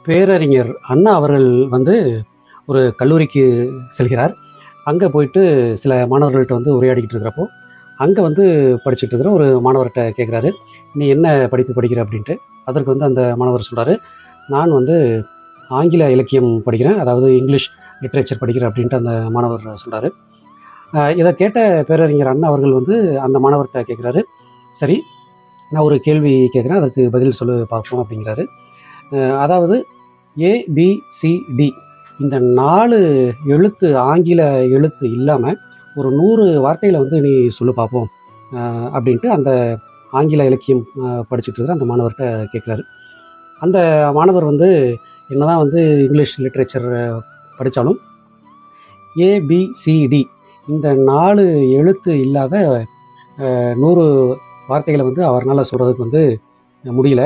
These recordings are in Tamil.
பேரறிஞர் அண்ணா அவர்கள் வந்து ஒரு கல்லூரிக்கு செல்கிறார். அங்கே போயிட்டு சில மாணவர்கள்ட்ட வந்து உரையாடிக்கிட்டு இருக்கிறப்போ, அங்கே வந்து படிச்சுட்டு இருக்கிற ஒரு மாணவர்கிட்ட கேட்குறாரு, "நீ என்ன படிப்பு படிக்கிற?" அப்படின்ட்டு. அதற்கு வந்து அந்த மாணவர் சொல்கிறாரு, "நான் வந்து ஆங்கில இலக்கியம் படிக்கிறேன், அதாவது இங்கிலீஷ் லிட்ரேச்சர் படிக்கிறேன்." அப்படின்ட்டு அந்த மாணவர் சொல்கிறாரு. இதை கேட்ட பேரறிஞர் அண்ணா அவர்கள் வந்து அந்த மாணவர்கிட்ட கேட்குறாரு, "சரி, நான் ஒரு கேள்வி கேட்குறேன், அதற்கு பதில் சொல்லு பார்ப்போம்." அப்படிங்கிறாரு. அதாவது ஏபிசிடி இந்த 4 எழுத்து ஆங்கில எழுத்து இல்லாமல் ஒரு 100 வார்த்தைகளை வந்து நீ சொல்லு பார்ப்போம் அப்படின்ட்டு அந்த ஆங்கில இலக்கியம் படிச்சுட்டு இருக்கிற அந்த மாணவர்கிட்ட கேட்குறாரு. அந்த மாணவர் வந்து என்னதான் வந்து இங்கிலீஷ் லிட்ரேச்சர் படித்தாலும் ஏபிசிடி இந்த 4 எழுத்து இல்லாத 100 வார்த்தைகளை வந்து அவரால் சொல்கிறதுக்கு வந்து முடியல.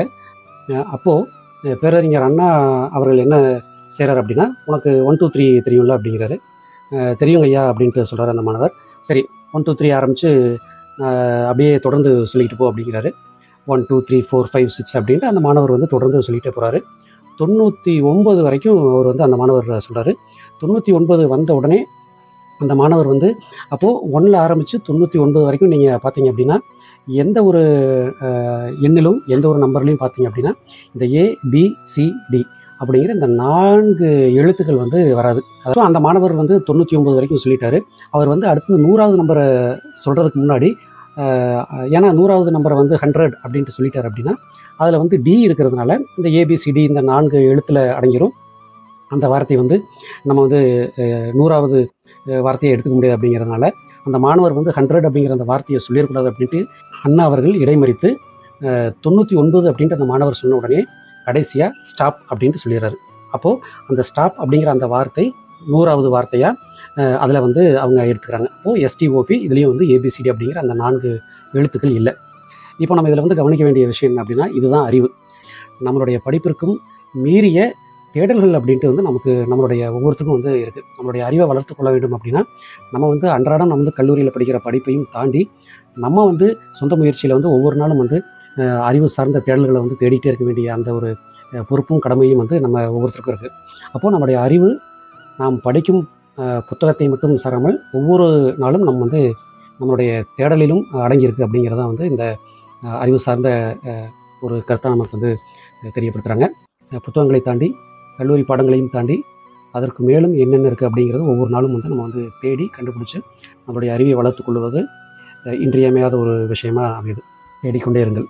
அப்போது பேரறிஞர் அண்ணா அவர்கள் என்ன செய்கிறார் அப்படின்னா, "உனக்கு 1 2 3 தெரியும்ல?" அப்படிங்கிறாரு. "தெரியுங்க ஐயா" அப்படின்ட்டு சொல்கிறார் அந்த மாணவர். "சரி, 1 2 3 ஆரம்பித்து அப்படியே தொடர்ந்து சொல்லிக்கிட்டு போ" அப்படிங்கிறாரு. 1 2 3 4 5 6 அப்படின்ட்டு அந்த மாணவர் வந்து தொடர்ந்து சொல்லிகிட்டே போகிறாரு. 99 வரைக்கும் அவர் வந்து அந்த மாணவர் சொல்கிறாரு. 99 வந்த உடனே அந்த மாணவர் வந்து அப்போது 1ல் ஆரம்பித்து 99 வரைக்கும் நீங்கள் பார்த்தீங்க அப்படின்னா, எந்த ஒரு எண்ணிலும் எந்த ஒரு நம்பர்லையும் பார்த்தீங்க அப்படின்னா, இந்த ஏபிசிடி அப்படிங்கிற இந்த 4 எழுத்துக்கள் வந்து வராது. ஸோ அந்த மாணவர் வந்து 99 வரைக்கும் சொல்லிட்டாரு. அவர் வந்து அடுத்தது 100வது நம்பரை சொல்கிறதுக்கு முன்னாடி, ஏன்னா 100வது நம்பரை வந்து 100 அப்படின்ட்டு சொல்லிட்டார் அப்படின்னா, அதில் வந்து டி இருக்கிறதுனால இந்த ஏபிசிடி இந்த 4 எழுத்தில் அடங்கிரும். அந்த வார்த்தை வந்து நம்ம வந்து 100வது வார்த்தையை எடுத்துக்க முடியாது. அப்படிங்கிறதுனால அந்த மாணவர் வந்து 100 அப்படிங்கிற அந்த வார்த்தையை சொல்லிடக்கூடாது அப்படின்ட்டு அண்ணா அவர்கள் இடைமறித்து 99 அப்படின்ட்டு அந்த மாணவர் சொன்ன உடனே கடைசியாக ஸ்டாப் அப்படின்ட்டு சொல்லிடுறாரு. அப்போது அந்த ஸ்டாப் அப்படிங்கிற அந்த வார்த்தை 100வது வார்த்தையாக அதில் வந்து அவங்க எடுத்துக்கிறாங்க. அப்போது எஸ்டிஓபி இதுலேயும் வந்து ஏபிசிடி அப்படிங்கிற அந்த 4 எழுத்துக்கள் இல்லை. இப்போ நம்ம இதில் வந்து கவனிக்க வேண்டிய விஷயம் என்ன அப்படின்னா, இதுதான் அறிவு. நம்மளுடைய படிப்பிற்கும் மீறிய தேடல்கள் அப்படின்ட்டு வந்து நம்மளுடைய ஒவ்வொருத்தருக்கும் வந்து இருக்குது. நம்மளுடைய அறிவை வளர்த்து கொள்ள வேண்டும் அப்படின்னா, நம்ம வந்து அன்றாடம் நம்ம வந்து கல்லூரியில் படிக்கிற படிப்பையும் தாண்டி நம்ம வந்து சொந்த முயற்சியில் வந்து ஒவ்வொரு நாளும் வந்து அறிவு சார்ந்த தேடல்களை வந்து தேடிட்டே இருக்க வேண்டிய அந்த ஒரு பொறுப்பும் கடமையும் வந்து நம்ம ஒவ்வொருத்தருக்கும் இருக்குது. அப்போது நம்மளுடைய அறிவு நாம் படிக்கும் புத்தகத்தை மட்டும் சாராமல் ஒவ்வொரு நாளும் நம்ம வந்து நம்மளுடைய தேடலிலும் அடங்கியிருக்கு அப்படிங்கிறதான் வந்து இந்த அறிவு சார்ந்த ஒரு கருத்தை நமக்கு வந்து தெரியப்படுத்துகிறாங்க. புத்தகங்களை தாண்டி கல்லூரி பாடங்களையும் தாண்டி அதற்கு மேலும் என்னென்ன இருக்குது அப்படிங்கிறது ஒவ்வொரு நாளும் வந்து நம்ம வந்து தேடி கண்டுபிடிச்சி நம்மளுடைய அறிவை வளர்த்து கொள்வது இன்றியமையாத ஒரு விஷயமா அமையுது. தேடிக்கொண்டே இருங்கள்.